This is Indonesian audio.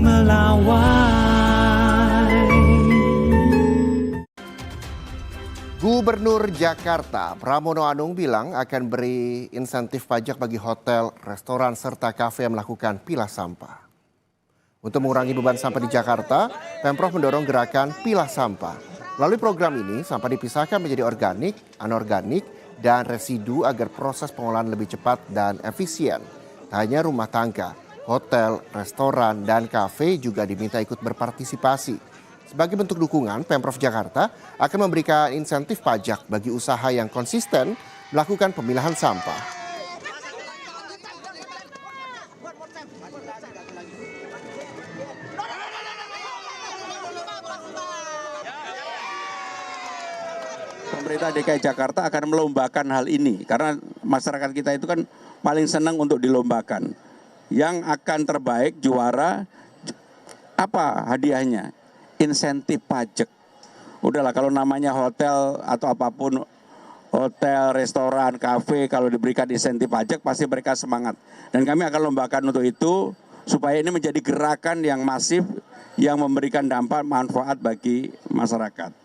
melawai. Gubernur Jakarta Pramono Anung bilang akan beri insentif pajak bagi hotel, restoran, serta kafe yang melakukan pilah sampah. Untuk mengurangi beban sampah di Jakarta, Pemprov mendorong gerakan pilah sampah. Melalui program ini, sampah dipisahkan menjadi organik, anorganik, dan residu agar proses pengolahan lebih cepat dan efisien. Tak hanya rumah tangga, hotel, restoran, dan kafe juga diminta ikut berpartisipasi. Sebagai bentuk dukungan, Pemprov Jakarta akan memberikan insentif pajak bagi usaha yang konsisten melakukan pemilahan sampah. Pemerintah DKI Jakarta akan melombakan hal ini karena masyarakat kita itu kan paling senang untuk dilombakan. Yang akan terbaik juara apa hadiahnya? Insentif pajak. Udahlah kalau namanya hotel atau apapun, hotel, restoran, kafe, kalau diberikan insentif pajak pasti mereka semangat. Dan kami akan lombakan untuk itu supaya ini menjadi gerakan yang masif yang memberikan dampak manfaat bagi masyarakat.